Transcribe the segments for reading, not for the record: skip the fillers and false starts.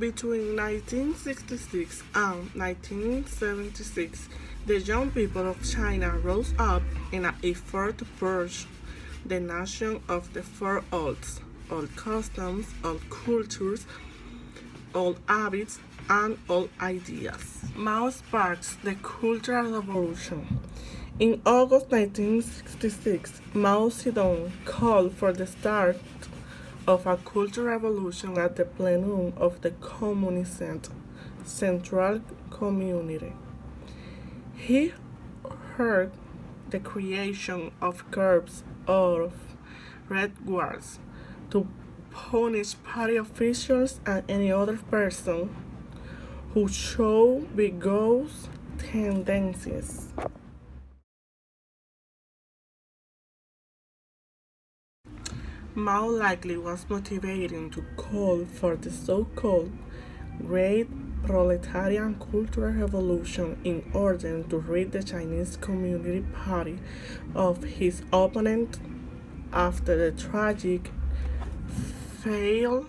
Between 1966 and 1976, the young people of China rose up in an effort to purge the nation of the four olds, old customs, old cultures, old habits, and old ideas. Mao sparks the Cultural Revolution. In August 1966, Mao Zedong called for the start of a cultural revolution at the plenum of the Communist Central Community. He urged the creation of corps of Red Guards to punish party officials and any other person who show bigoted tendencies. Mao likely was motivating to call for the so-called Great Proletarian Cultural Revolution in order to rid the Chinese Communist Party of his opponent after the failure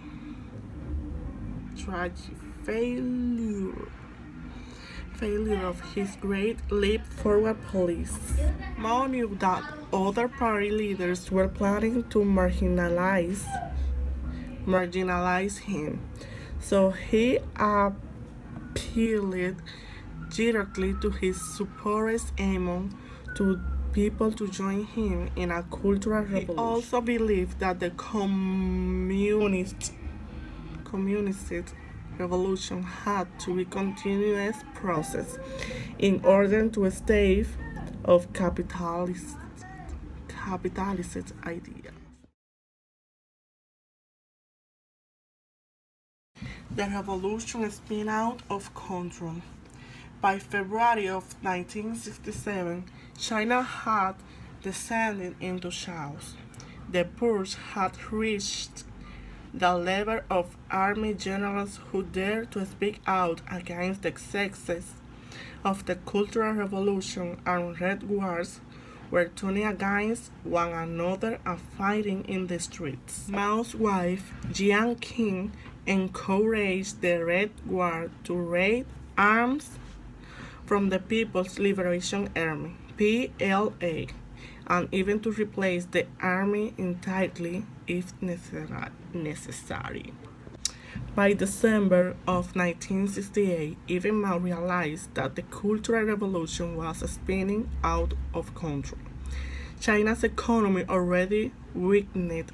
of his Great Leap Forward policy. Mao knew that other party leaders were planning to marginalize him, so he appealed directly to his supporters aiming to people to join him in a cultural revolution. He also believed that the communist revolution had to be a continuous process in order to stave off capitalist ideas. The revolution spun out of control. By February of 1967, China had descended into chaos. The purge had reached the level of army generals who dared to speak out against the excesses of the Cultural Revolution, and Red Guards were turning against one another and fighting in the streets. Mao's wife, Jiang Qing, encouraged the Red Guard to raid arms from the People's Liberation Army, PLA, and even to replace the army entirely if necessary. By December of 1968, even Mao realized that the Cultural Revolution was spinning out of control. China's economy, already weakened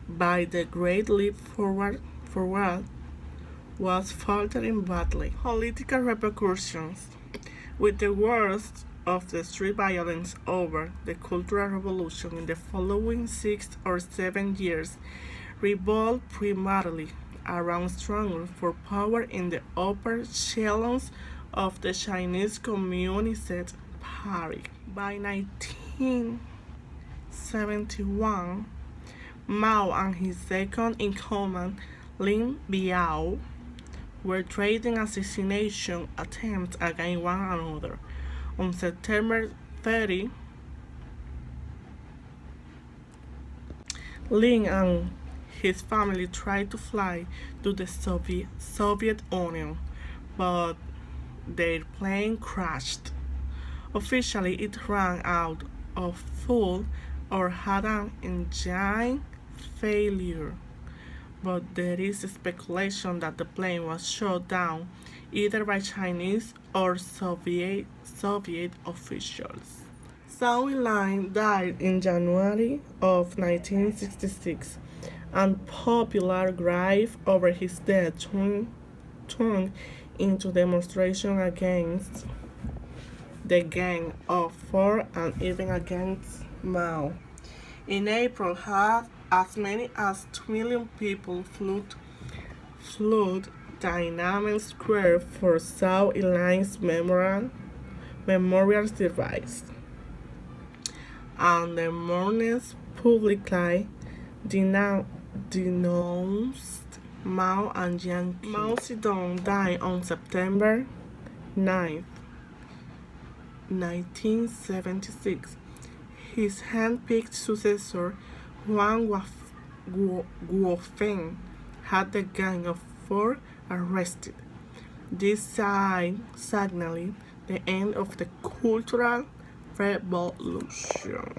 by the Great Leap Forward, was faltering badly. Political repercussions. With the worst of the street violence over the Cultural Revolution in the following 6 or 7 years revolved primarily around struggle for power in the upper echelons of the Chinese Communist Party. By 1971, Mao and his second in command, Lin Biao, were trading assassination attempts against one another. On September 30, Lin and his family tried to fly to the Soviet Union, but their plane crashed. Officially, it ran out of fuel or had an engine failure, but there is speculation that the plane was shot down either by Chinese or Soviet officials. Zhao Enlai died in January of 1966, and popular grief over his death turned into demonstration against the Gang of Four and even against Mao. In April, as many as 2 million people flooded Tiananmen Square for Zhao Enlai's memorial service, and the mourners publicly denounced Mao and Jiang Qing. Mao Zedong died on September 9, 1976. His hand-picked successor, Huang Guofeng, had the Gang of therefore arrested. This signaled the end of the Cultural Revolution.